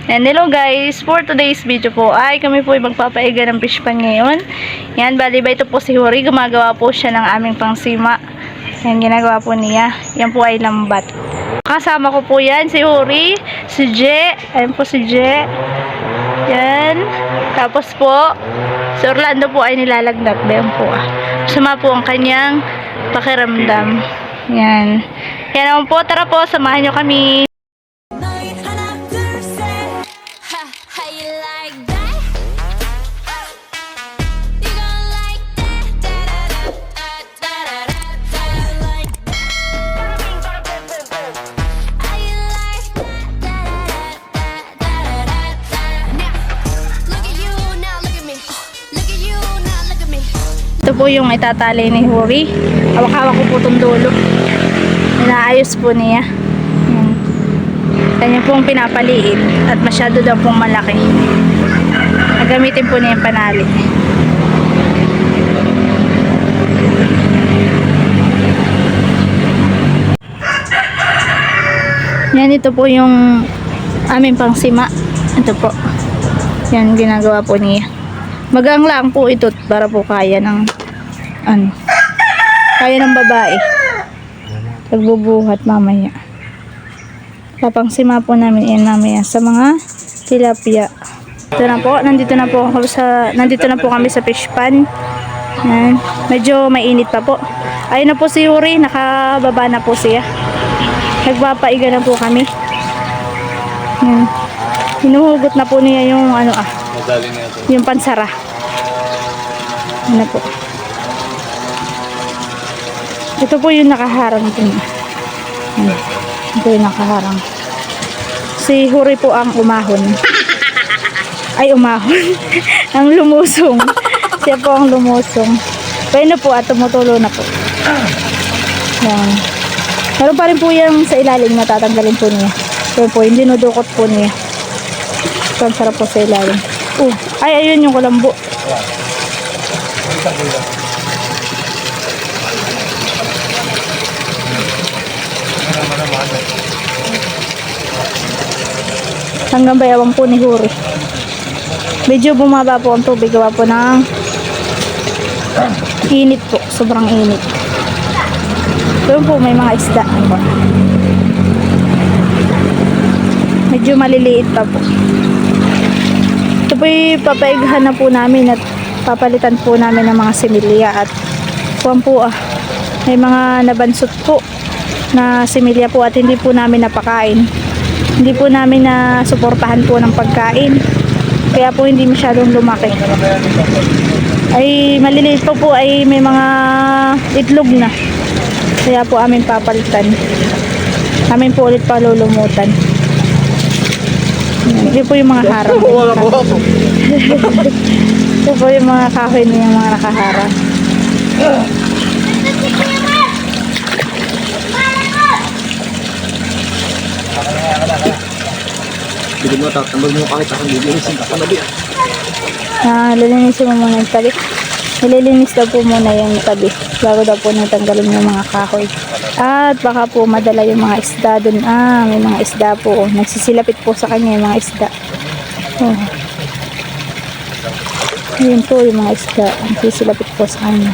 And hello guys, for today's video po ay kami po ay magpapaiga ng fish pan ngayon. Yan, bali ba ito po si Huri, gumagawa po siya ng aming pangsima. Yan, ginagawa po niya. Yan po ay lambat. Kasama ko po yan, si Huri, si Je, ayan po si Je. Yan, tapos po, si Orlando po ay nilalagnat. Yan po Suma po ang kanyang pakiramdam. Yan. Yan naman po, tara po, samahan nyo kami. Ito po yung itatali ni Huri. Hawak-hawak ko po itong dulo. Inaayos po niya. Yan. Kanya pong pinapaliit. At masyado daw pong malaki. Nagamitin po niya yung panali. Yan, ito po yung aming pangsima. Ito po. Yan, ginagawa po niya. Magang lang po ito para po kaya ng kaya ng babae. Pagbubuhat mamaya. Papangsima po namin yan mamaya sa mga tilapia. Ito na po, nandito na po kami sa fish pan. Yan. Medyo mainit pa po. Ayun na po si Yuri, nakababa na po siya. Nagpapaiga na po kami. Yan. Hinuhugot na po niya yung yung pansara. Ano po. Ito po yung nakaharang din. Ito yung nakaharang. Si Huri po ang umahon. Ay, umahon. Ang lumusong. Siya po ang lumusong. Kaya na po at tumutulo na po. Yan. Meron pa rin po yung sa ilalim na tatanggalin po niya. Yan po, yung dinudukot po niya. Ito ang sarap po sa ilalim. Ay, ayun yung kulambo. Hanggang bayawang po ni Huri. Medyo bumaba po ang tubig. Gawa po ng init po. Sobrang init. Doon po may mga isda. Medyo maliliit pa po. Ito po yung papaighan na po namin at papalitan po namin ng mga similya at kuwan po may mga nabansot po na similya po at hindi po namin napakain. Hindi po namin na suportahan po ng pagkain. Kaya po hindi masyadong lumaki. Ay maliliit po ay may mga itlog na. Kaya po amin papalitan. Amin po ulit palulumutan. Ito po yung mga harang. Ito po yung mga kahoy niya, mga nakaharang. Hindi mo tatambag mo kahit akong lilinisin ka panabi. Lilinisin mo muna yung tabi. Nililinis daw po muna yung tabi bago daw po natanggalin yung mga kahoy. At baka po madala yung mga isda dun. May mga isda po. Nagsisilapit po sa kanya yung mga isda. Yun po yung mga isda. Nagsisilapit po sa kanya.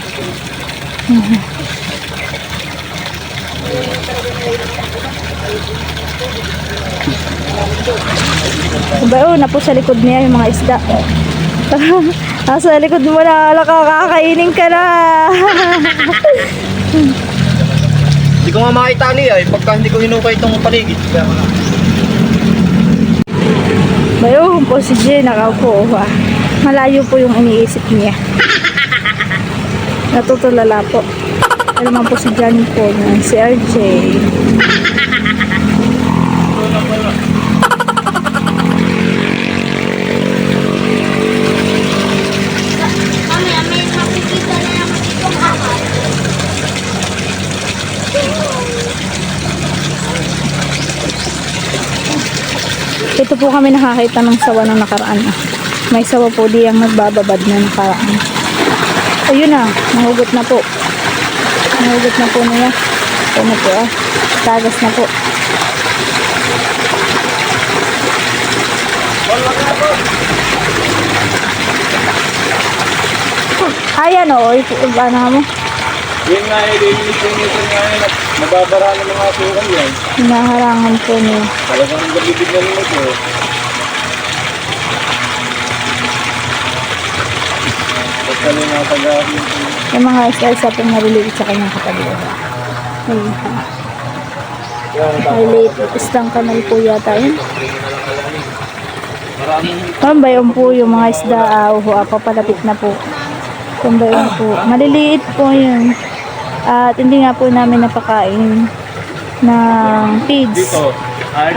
Na po sa likod niya yung mga isda. Nasa likod mo na, kakainin ka na. Hindi ko nga makitali pagka hindi ko hinukay itong paligid. Bayo po si Jay nakaupo. Malayo po yung iniisip niya. Natutulala po. Ano naman po si Johnny po, si RJ. Ito po kami nakakita ng sawa ng nakaraan. May sawa po diyang nagbababad na nakaraan. Ayun na, nahugot na po. Nahugot na po niya. Ito na po Tagas na po. Ayan o, ano mo? Yun nga eh, linisin nga yun at mababara ng mga sukan yan. Hinaharangan po niya. Talagang gabibig na rin ito. Basta rin mga taga-aari ito. Yung mga isa-isa po nariliit sa kanyang katabi. Ayun. Maliit. Isang kanal po yata yun. Pambayon po yung mga isda. Papalapit na po. Pambayon po. Maliliit po yun. At hindi nga po namin napakain ng feeds.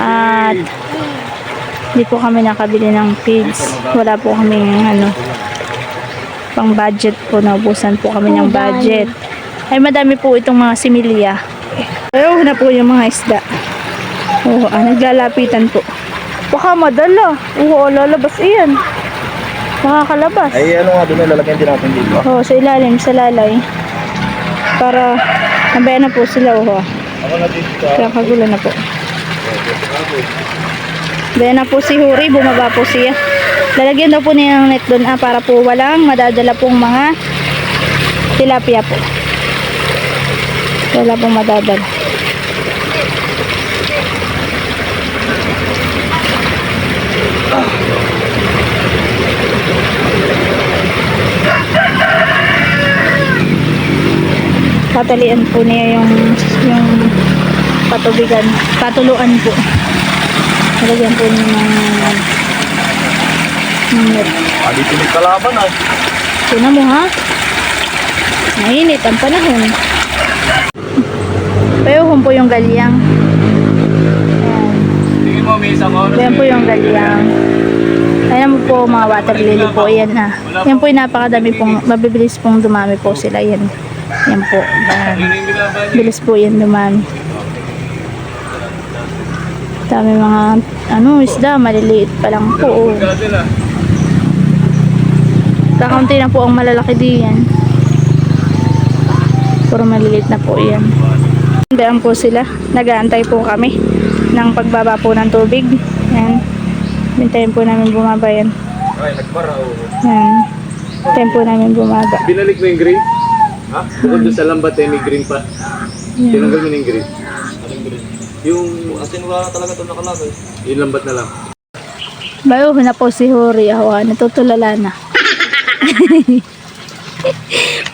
At hindi po kami nakabili ng feeds. Wala po kami pang budget po. Naubusan po kami ng budget. Ay madami po itong mga similya. Ayaw na po yung mga isda. Naglalapitan po. Baka madala. Lalabas iyan. Makakalabas. Ay ano nga doon, lalagyan din natin dito. Sa ilalim, sa lalay. Para nabayan na po sila. Ako na dito. Kaya kagulo na po. Bayan na po si Huri, bumaba po siya. Lalagyan daw po niya ng net doon para po walang madadala pong mga tilapia po. Wala pong madadala. Patalian po niya yung patubigan, patuluan po. Nalagyan po niya ng net. Dito may kalaban ah. Tina mo ha? Mainit ang panahon. Payuhon po yung galyang. Ayan. Tingin mo, may isang oras. Ayan po yung galyang. Ayan mo po mga water lily po. Ayan na. Yan po yung napakadami pong, mabibilis pong dumami po sila. Yan. Yan po. Ayan. Bilis po yan dumami. Dami mga isda. Maliliit pa lang po. Kakaunti na po ang malalaki diyan. Puro maliliit na po yan. Daan po sila. Nag-aantay po kami ng pagbaba po ng tubig. Yan. Hintayin po namin bumaba yan. Ay, nagbara o. Yan. Hintayin po namin bumaba. Binalik mo yung green? Ha? Bukod doon sa lambat may green pa. Yan. Tinanggal mo na yung green. Anong green? Yung asin wala talaga ito nakalagay. Yung lambat na lang. Bayo na po si Huri. Natutulala na.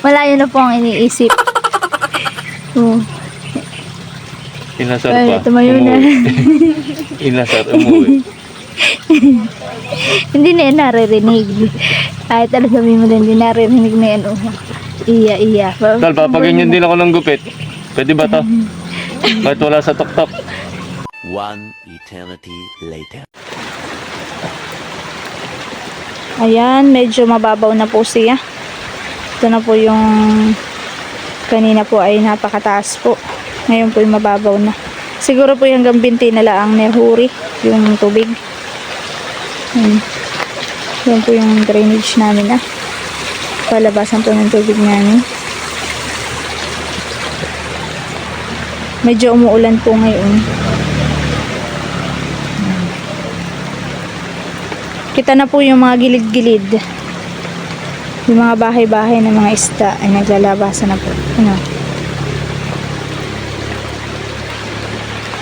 Malayo na po ang iniisip. Inasar Ay, tumayo na. Inasar, umuwi. Hindi na yan naririnig. Kahit alam sabihin mo din, hindi naririnig na yan. Iya. Tal, papaganyan din ako ng gupit. Pwede ba to? Kahit wala sa tok-tok. One eternity later. Ayan, medyo mababaw na po siya. Ito na po yung kanina po ay napakataas po. Ngayon po yung mababaw na. Siguro po yung hanggang binti na lang ni Huri yung tubig. Yan po yung drainage namin palabasan po ng tubig namin. Medyo umuulan po ngayon. Kita na po yung mga gilid-gilid. Yung mga bahay-bahay ng mga isda ay naglalabasan na po.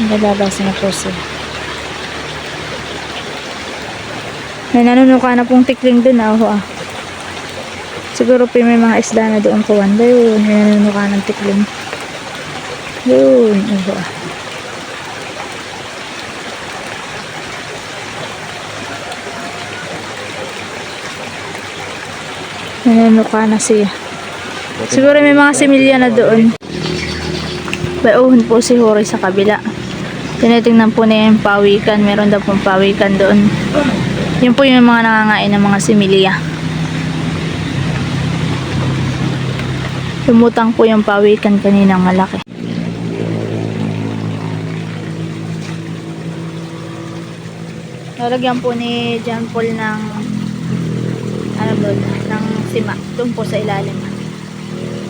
Naglalabasan na po sila. May nanunuka na pong tikling dun Siguro po may mga isda na doon kuwan. Yun, may nanunuka ng tikling. Yun, nanunuka na siya. Siguro may mga similya na doon. Bayuhon po si Huri sa kabila. Tinitingnan po niya yung pawikan. Meron daw pong pawikan doon. Yun po yung mga nangangain ng mga similya. Lumutang po yung pawikan kaninang malaki. Nalagyan po ni John Paul ng ng sima doon po sa ilalim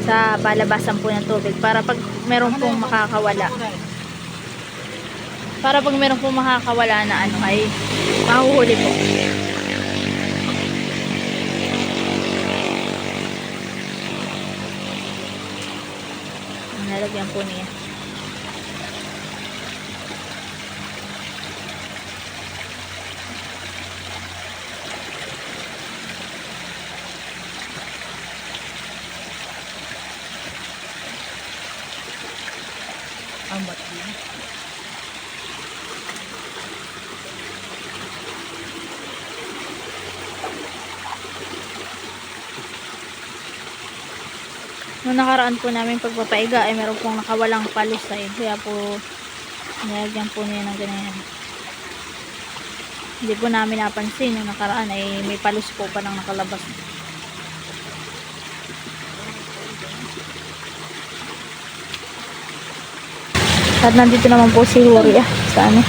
sa palabasan po ng tubig para pag meron pong makakawala Para pag meron po makakawala na ano ay mahuhuli po. Nalagyan po niya. Amat din. Nung nakaraan po namin pagpapaiga ay meron pong nakawalang palos ay kaya po nilagyan po niya ng ganyan. Hindi po namin napansin nung nakaraan ay may palos po pa nang nakalabas. At nandito naman po si Huri sa ano,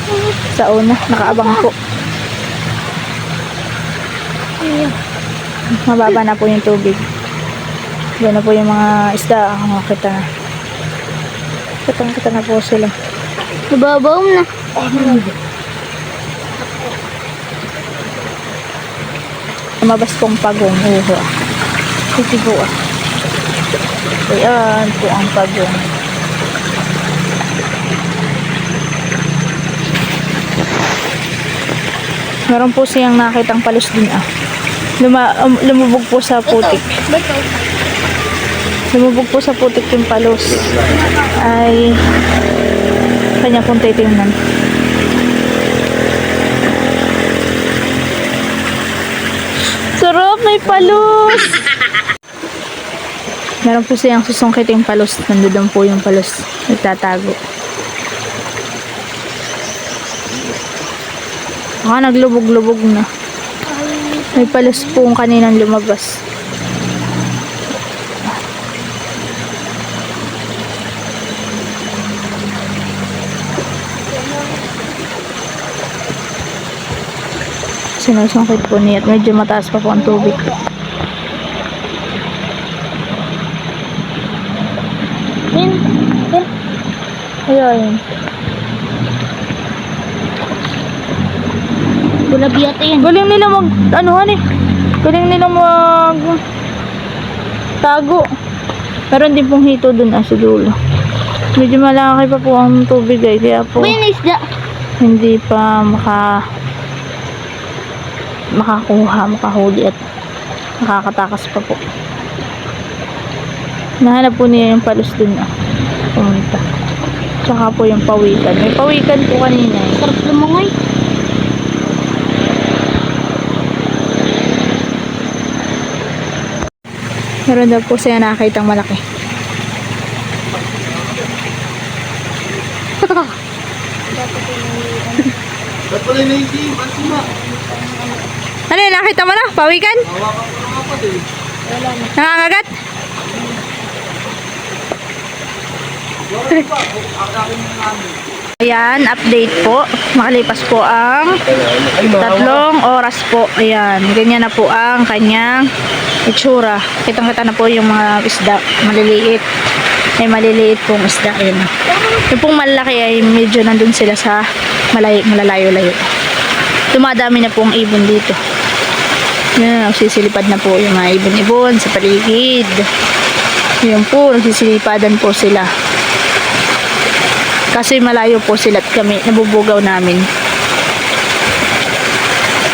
sa una, nakaabang po. Mababa na po yung tubig. Diyan na po yung mga isda. Kita na. Kita na po sila. Nababaw na. Lumabas pong pagong. Uho. Ito po Ayan po ang pagong. Meron po siyang nakitang palos din lumubog po sa putik. Lumubog po sa putik yung palos. Ay kanya pong titingnan. Sarap, may palos! Meron po siyang susungkiting palos. Nandoon po yung palos. Nagtatago. Naglubog-lubog na. May palos po kaninang lumabas. Sinusungkit po niya at medyo mataas pa po ang tubig. Ayan. Gulabiyat yan. Galing nila galing nila tago. Meron din pong hito dun sa dulo. Medyo malaki pa po ang tubig kaya po May isda. hindi pa makahuli at makakatakas pa po. Nahanap po niya yung palos dun pumunta. Tsaka po yung pawikan. May pawikan po kanina Sarap lumangoy. Meron daw po siya nakakitang malaki. Ba't pala yung naisip? Ang sima? Ano yun? Nakita mo na? Pawikan? Hawakan ko na nga pa din. Nangangagat? Ayan, update po. Makalipas po ang 3 oras po. Ayan, ganyan na po ang kanyang itsura. Kitang-kita na po yung mga isda. Maliliit. May maliliit pong isda. Ayan. Yung pong malaki ay medyo nandun sila sa malalayo-layo. Dumadami na po ang ibon dito. Yan, nagsisilipad na po yung mga ibon-ibon sa paligid. Yun po, nagsisilipadan po sila. Kasi malayo po sila at kami, nabubugaw namin.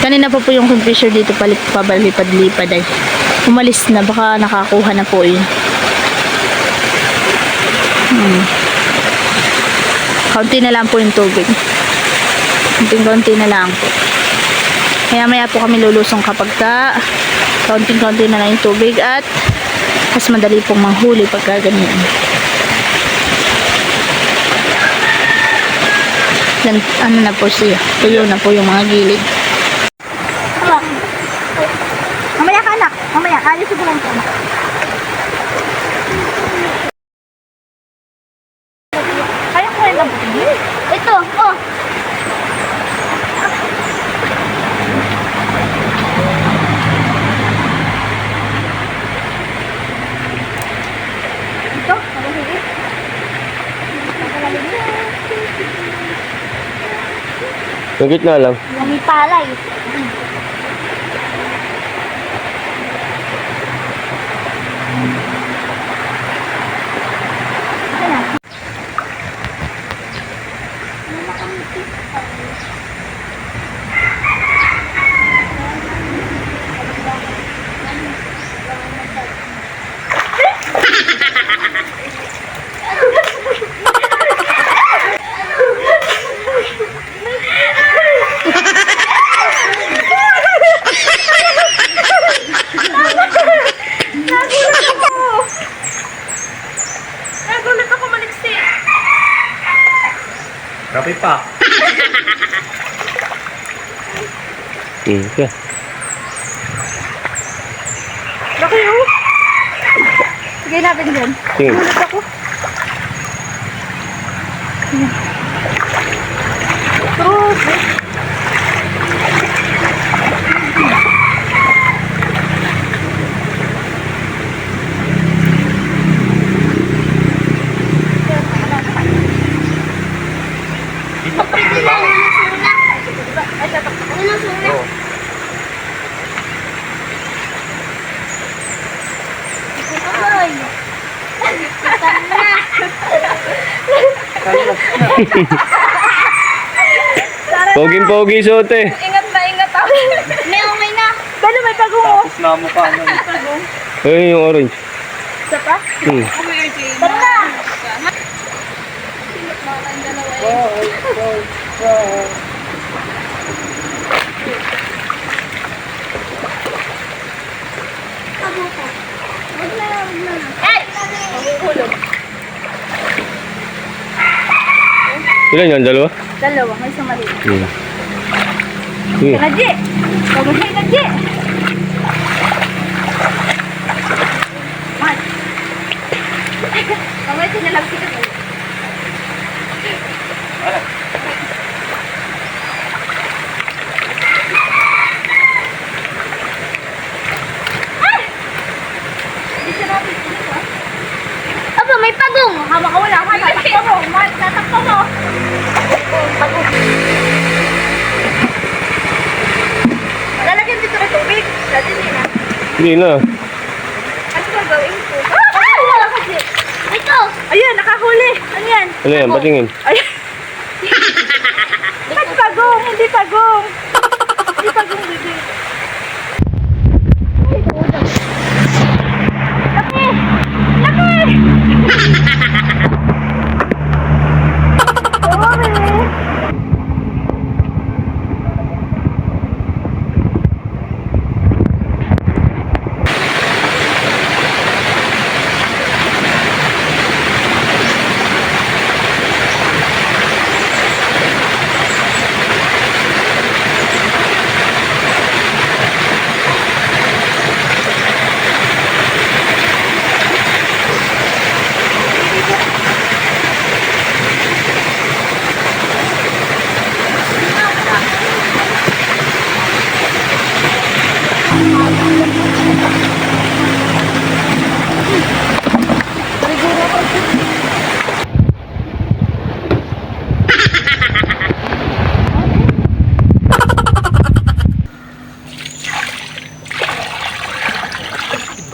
Kanina pa po yung kingfisher dito pabalipad-lipad ay. Umalis na, baka nakakuha na po yun. Kaunti na lang po yung tubig. Kaunti na lang po. Kaya maya po kami lulusong kapag kaunting-kaunti na lang yung tubig at mas madali pong manghuli pagka ganyan. Then, ano na po siya, tuyo na po yung mga gilid. Mamaya ka anak. Mamaya. Alis sa buwan ko. Kaya ko rin labutin. Ito. Oh. Ito. Mabuhigit. Yung gitna lang. Yung may palay. Nagulat ako maliksi. Kape pa. Okay. Laki oh. Sige natin dyan. Sige. Nagulat ako. Grabe. Poging-pogi suot eh. Ingat na ingat ako. May umay na. Dalo may pagong oh. Tapos na mukha na. Ayun yung orange. Isa pa? Tara na. Ilan yan? Dalawa? Dalawa, may isang maliit. Sige. Kaya G! Pagusay na G! Mat! Mamaya sinalang sila ko. Aba, may pagong. Hama ka wala. Tatakpa mo. Mat, tatakpa mo. Pagong. Lalagyan dito ng tubig. Dati nila. Hindi na. Ano ba gawin ko? Ay, wala kasi. Ito. Ayan, nakahuli. Ano yan? Ano yan? Patingin. Ayan. Ba't pagong? Hindi pagong. Hindi pagong, baby. Laki! Laki! Dami!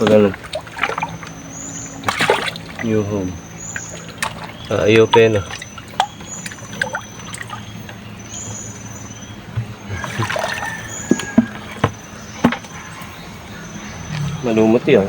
Pag ano? New home. Ayaw pena. Malumot yan.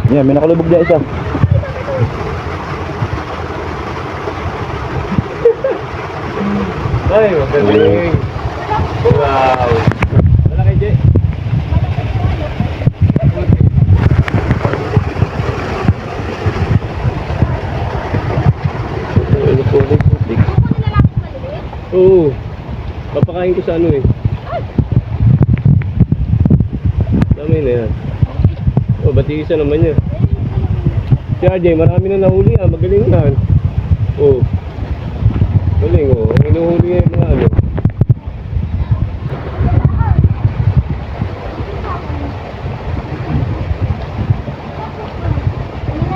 Yan, may nakalubog na isa. Ay, magaling. Wow. Malaki, Jay. Ano po ulit? Oo. Papakain ko sa ano eh. Dami na yan. Oh, bati isa naman yan. Si RJ, marami na nahuli yan. Magaling yan. Oh. Galing oh. Ang inuhuli niya yung mga ano.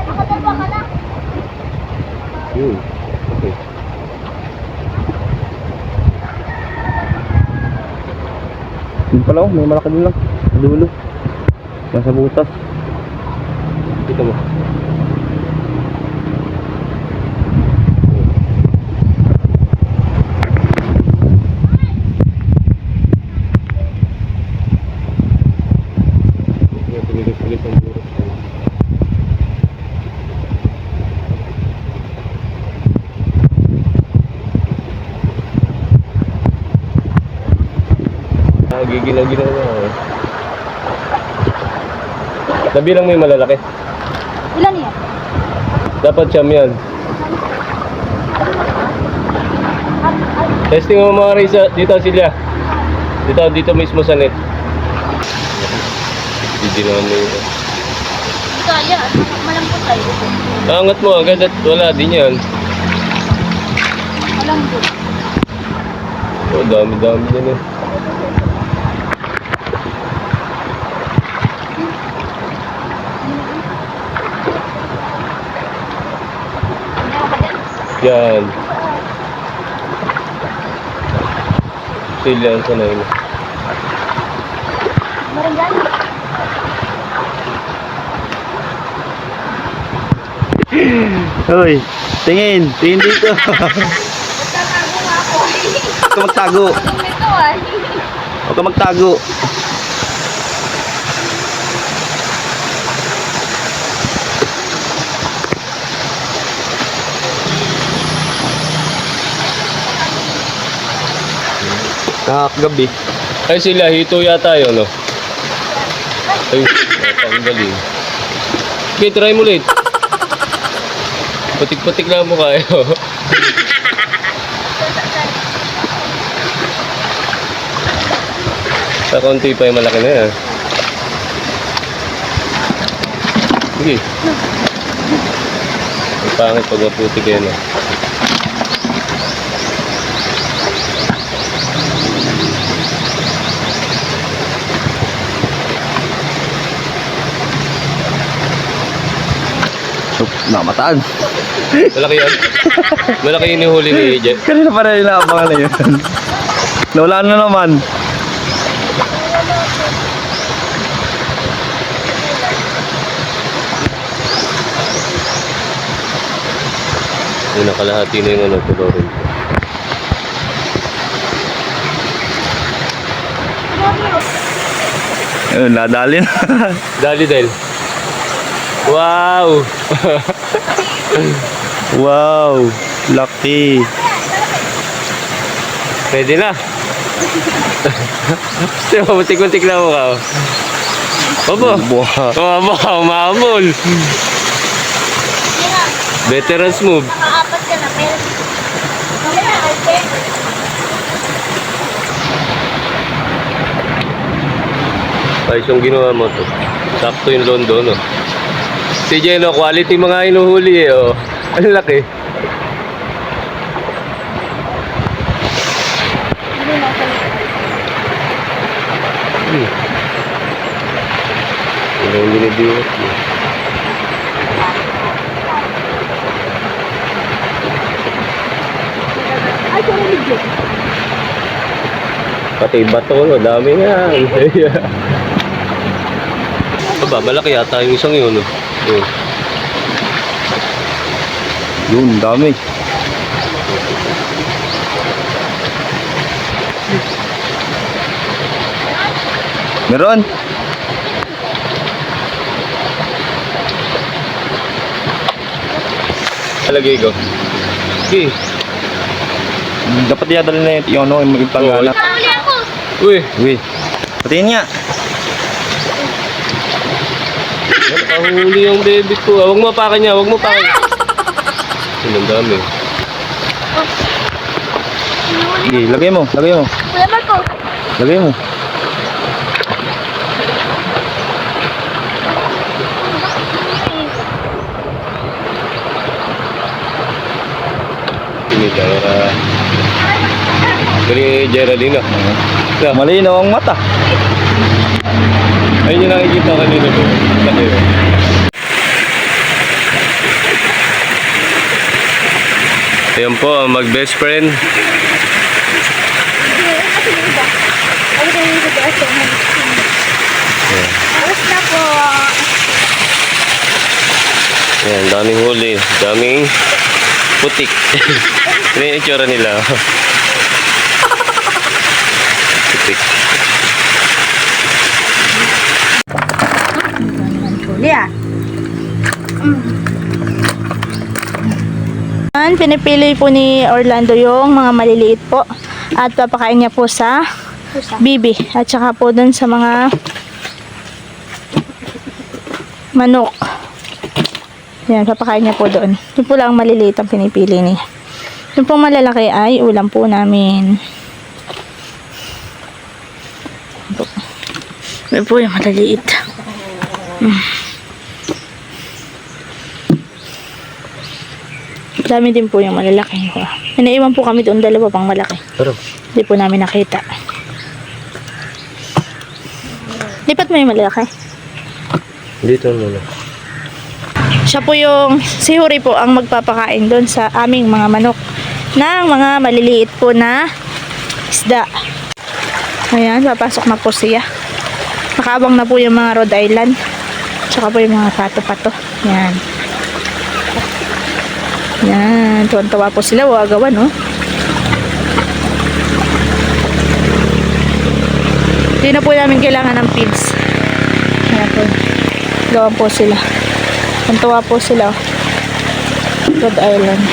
Nakadalawa ka na. Yun. Okay. Yun pala oh, may malaki din lang. Dulo. Nasa butas. Kita mo. Tumilis-tulis ang buras. Gigilaw-gilaw na eh. Nabilang mo yung malalaki. Ilan yan? Dapat siyam yan. Testing mo mga Risa. Dito Silya. Dito mismo sa net. Hindi naman mo yun. Kaya, malambot tayo. Angat mo agad at wala din yan. Malambot. Oh, dami-dami din eh. Yan. Silya ang sanay mo. Meron dyan? Hoy, tingin dito. Magtatago nga ako. Huwag ka magtago. Ito ay. Huwag ka magtago. Nakakagabi. Ay sila, hito yata yun, no? Ay, ang galing. Okay, try mo ulit. Putik-putik lang mo kayo. Sa konti pa yung malaki na yan. Sige. Ang pangit pag maputik yan, no? Namataan. Malaki yan. Malaki yung huli ni Jet. Kanina pa rin inaabangan na yun. Nawala na naman. Yung nakalahati na yung ano, tulorin. Ayun, nadali na. Dali dahil. Wow! Wow, lucky. Pwede na. Diba, matik-matik na mo ka. Opo. Buha. Baka umamol. Veterans move. Makaapat ka na. Pero, Ayos yung ginawa mo to. Sakto yung London, no? Si Jeno, quality mga inuhuli eh, oh. Ang laki. Ang dinidiwat mo. Pati bato, no? Dami nga. Baba, malaki yata yung isang yun, no? Oh. Yun, dami. Meron. Alagay ko. Okay. Dapat yadali na yung ano, yung magpagana. Nakahuli ako. Uy, Uy, patingin nga. nakahuli yung baby ko. Ah, huwag mo apakan niya, huwag mo apakan. Ang dami. Sige, lagay mo. Kuya Marco. Lagay mo. Galing ni Geraldine. Malinaw ang mata. Ayun yung nakikita kanina doon. Laki yun. Ayan po, ang mag-best friend. Alas na po. Ayan, daming huli. Daming putik. Ito yung itsura nila. Putik. Yeah. Pinipili po ni Orlando yung mga maliliit po at papakain niya po sa bibi at saka po dun sa mga manok. Yan, papakain niya po doon. Yung po lang maliliit ang pinipili niya. Yung pong malalaki ay ulam po namin. Yan po yung maliliit. Dami din po yung malalaki. Naiwan po kami doon, dalawa pang malaki. Pero, Hindi po namin nakita. Lipat mo yung malalaki. dito muna. Siya po yung, si Huri po ang magpapakain doon sa aming mga manok ng mga maliliit po na isda. Ayan, papasok na po siya. Nakaabang na po yung mga Rhode Island. Tsaka po yung mga pato-pato. Yan. Yan, tuwan-tawa po sila. Wagawan, no? Hindi na po namin kailangan ng feeds. Ayan po. Gawan po sila. Tuwan-tawa po sila. Rhode Island.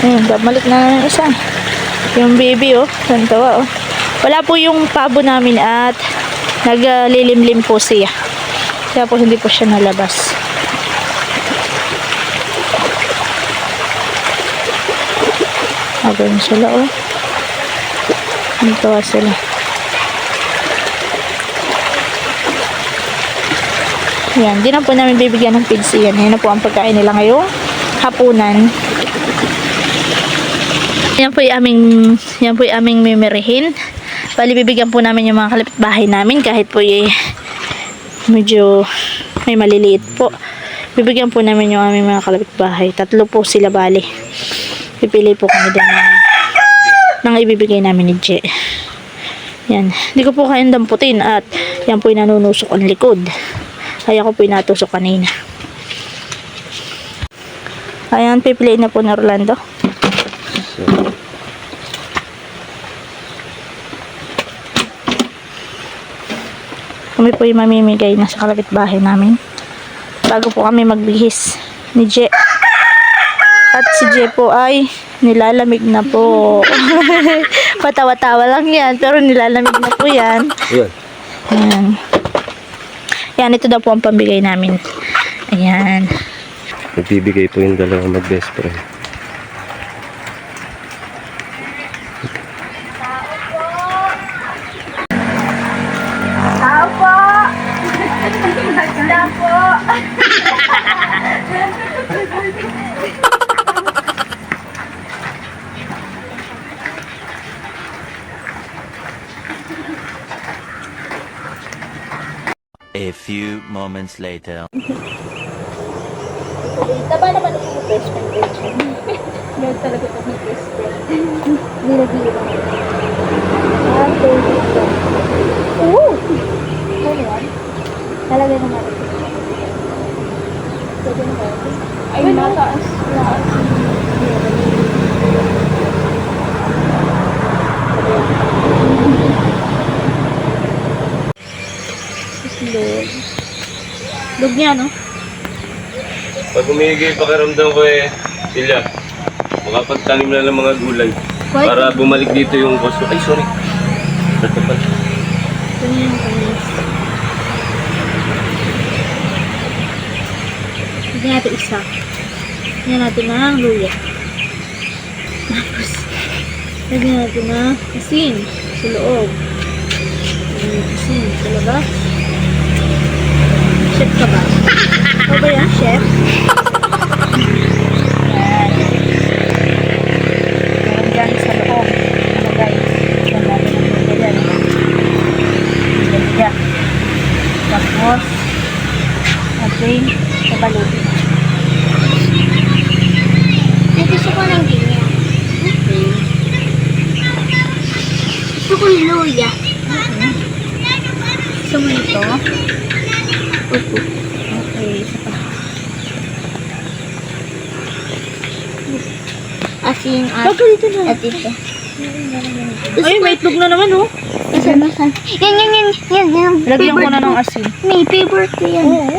Ayan, balik na ng isa. Yung baby, oh. Tuwan-tawa, oh. Wala po yung pabo namin at naglilimlim po siya. Kaya po hindi po siya nalabas. Ganun sila, oh. Nagtawa sila. Yan, di na po namin bibigyan ng feeds yan. Yan na po ang pagkain nila ngayong hapunan. Yan po yung aming mimirihin. Bali, bibigyan po namin yung mga kalapitbahay namin kahit po medyo may maliliit po. Bibigyan po namin yung aming mga kalapitbahay. 3 po sila bali. Pipili po kami din ng ibibigay namin ni Je. Yan. Hindi ko po kayang damputin at yan po yung nanunusok ang likod. Kaya ko po yung natusok kanina. Ayan, pipiliin na po ni Orlando. Kami po yung mamimigay na sa kalapitbahay namin. Bago po kami magbihis ni Je. At si Je po ay nilalamig na po. Patawa-tawa lang yan. Pero nilalamig na po yan. Ayan. Ayan. Yan, ito daw po ang pambigay namin. Ayan. Nagbibigay po yung dalawang mag-best friend. Tao po. Tao po. A few moments later. Taba naman ako ng best friend ko siya. Yan talaga ito ng best friend. Hindi nag-iiwan. Oo! Ano yan? Nalagay naman ito. Pwede na ba ito? Ay, nataas. Lug niya, no? Pag umigay pakiramdam ko sila, makapagtanim na ng mga gulay. Para bumalik dito yung gusto. Ay, sorry. Ito pala. Ito niya yung kanis. Lagyan natin isa. Lagyan natin ng luya. Tapos, lagyan natin ng asin sa loob. Asin sa labas. Chef ka ba? Ikaw ba yan, chef? Yan. Meron dyan sa loob. plain sa balot. Gusto ko ng ganyan. Okay. Gusto ko yung luya. Gusto mo ito? Opo. Okay, isa pa. Asin at Bago dito na. at ito. Ay, may itlog na naman, oh. Yan. Yan. Lagyan ko na ng asin. May favorite ko yan. Oo.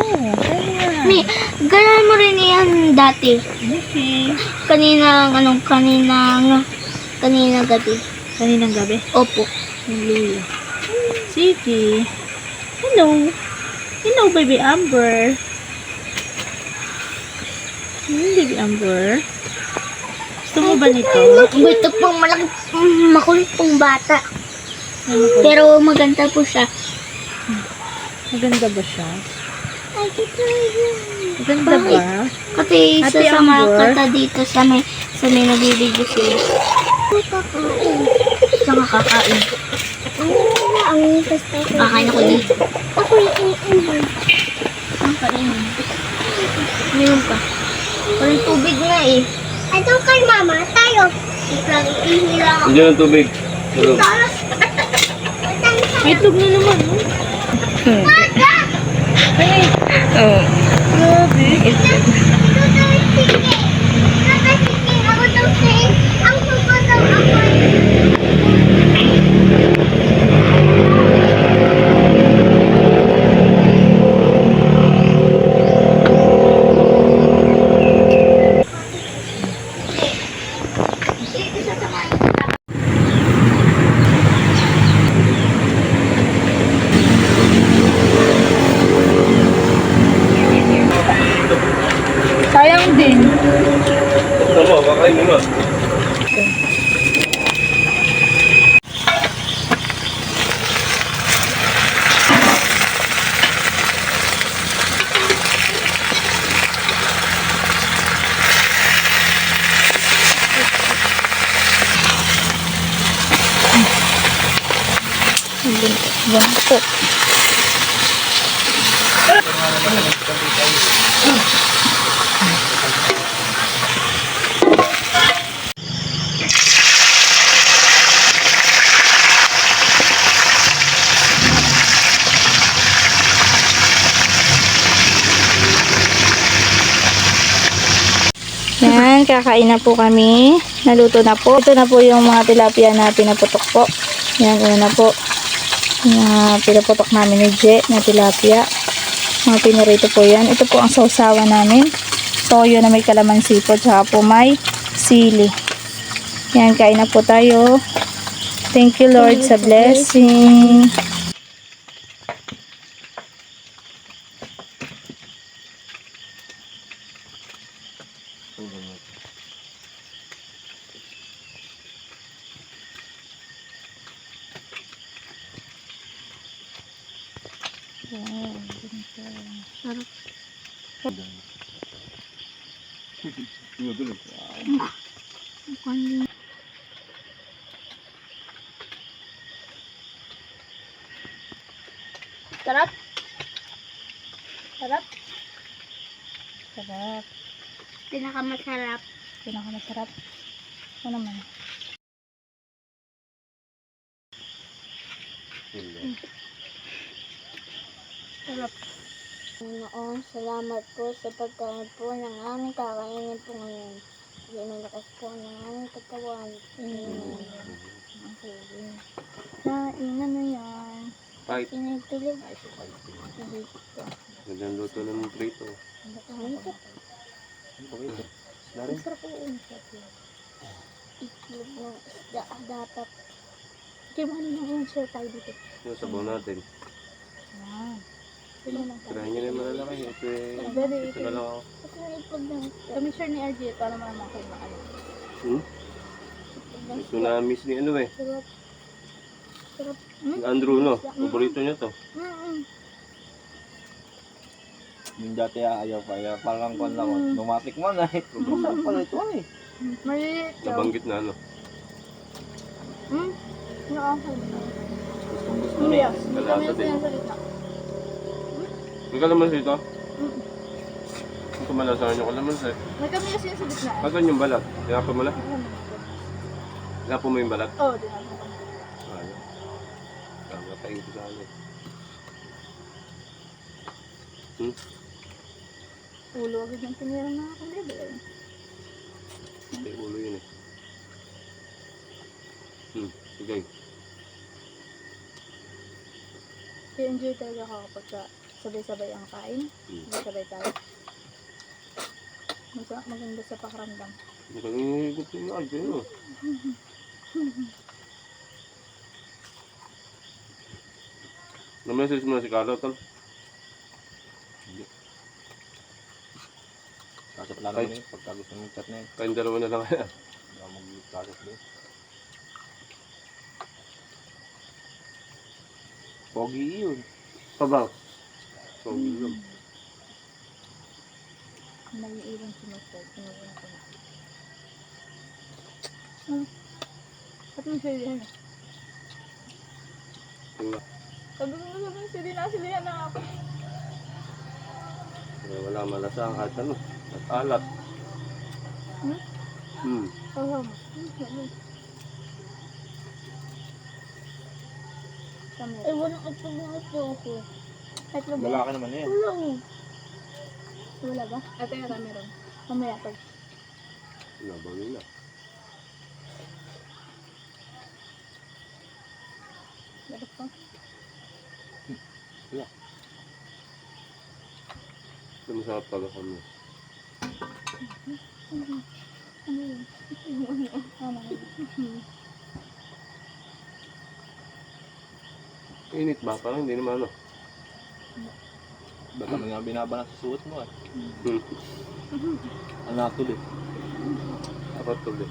May, ganun mo rin yan dati. Okay. Kaninang gabi. Kaninang gabi. Opo. Yung luya. Sige. Hello. Hello, baby Amber. Baby Amber. Gusto mo ba nito? Ito pong malaki, makulit pong bata. Pero maganda po siya. Maganda ba siya? Ay, ito yun. Maganda ba? Kasi isa Ate sa mga Amber? kata dito sa may nabibidyo sila. Sa makakain. Kakain ako dito. Ako yung ang kainin. Meron pa. Walang tubig nga eh. I don't kay mama. Tayo. Ilang. Andiyan ang tubig. Hello. May itlog na naman, oh. Oh. Sayang din. Ito mo, kakain mo na. Bangko. Yan, kakain na po kami. Naluto na po. Ito na po yung mga tilapia na pinaputok po. Yan, una na po. Pinaputok namin ni Je na tilapia. Mga pinirito po yan. Ito po ang sausawan namin. Toyo na may kalamansi po. Tsaka po may sili. Yan, kain na po tayo. Thank you Lord sa blessing. Sarap. Sarap. Pinakamasarap. Pinakamasarap. Ano naman? Sarap. Noon, salamat po sa pagkain po ng aming kakainin po ngayon. Hindi malakas po ng aming katawan. Kain na yan. Fight. Pinagtulog. Gandang luto ng prito. Masarap po yun. Itlog ng isda dapat. Okay, mahal na yung share tayo dito. Yung sabaw natin. Yan. Sino lang tayo? Tirahin nyo na yung malalaki. Ito na lang ako. Kasi may itlog ng isda. Kami share ni RJ para mama kayo maano. Ito na miss ni ano eh. Sarap. Sarap. Si Andrew no. Paborito niya to. Yung dati ayaw pa, kaya parang kwan lang. Numatik man eh. Masarap pala ito eh. Maliliit daw. Nabanggit na ano. Nakakal. Gustong gusto Luya. niya. Kalasa din. Sa gitna. May kalaman dito. Ito malasahan yung kalamansi. May kami kasi yung sa gitna. Asan yung balat? Tinapon mo na? Tinapon mo yung balat? Oo, din ako. Ano? Tama pa ito sa ano. Ulo agad ng tinira na ako, di ba? May ulo yun eh. Sige. I-enjoy talaga ako kapag sabay-sabay ang kain. Sabay-sabay tayo. Maganda sa pakiramdam. Mukhang hinihigot yung mga yun. Na-message mo na si Carlo, tol? Kasap lang naman eh, pagka gusto mong chat na yun. Kayong dalawa na lang kaya. Hindi ako mag-kasap doon. Pogi yun. Pabaw. Pogi yun. Nag-iiwan si Master. Pinuwan ko na. Ba't mo sili yan? Tingnan. Sabi ko na sabi sili na ako. Wala malasahan kahit ano. At alat. Oo. Ay, walang ito ako. Tatlo ba? Lalaki naman yan. Wala. Wala ba? Ate nga meron. Mamaya pag. Nabang nila. Dapat pa. Ito masarap pala kami. Ano yun? Ano yun? Init ba? Parang hindi naman ano. Ba't naman nga binabanat sa suot mo eh. Ano tuloy? Dapat tuloy.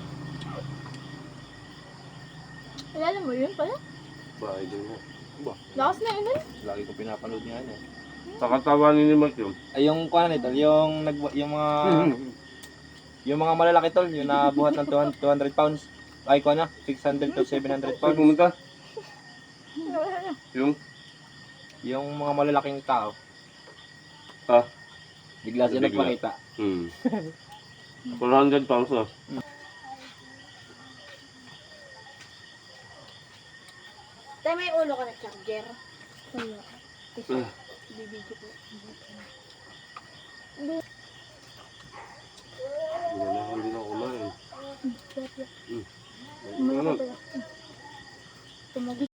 Alala mo yun pala? Bahay din nga. Ba? Lakas na yun. Lagi ko pinapanood niya yan eh. Sa katawan ni Mark yun. Ay yung kuha nito, yung mga malalaki tol, yung nabuhat ng 200 pounds. Ay kuha na, 600 to 700 Saan pounds. pumunta? Yung? Yung mga malalaking tao, Ah? bigla siya Bigla. nagpakita. 400 pounds na. Tayo may ulo ka na charger. Wala. Ah. Bibidyo ko.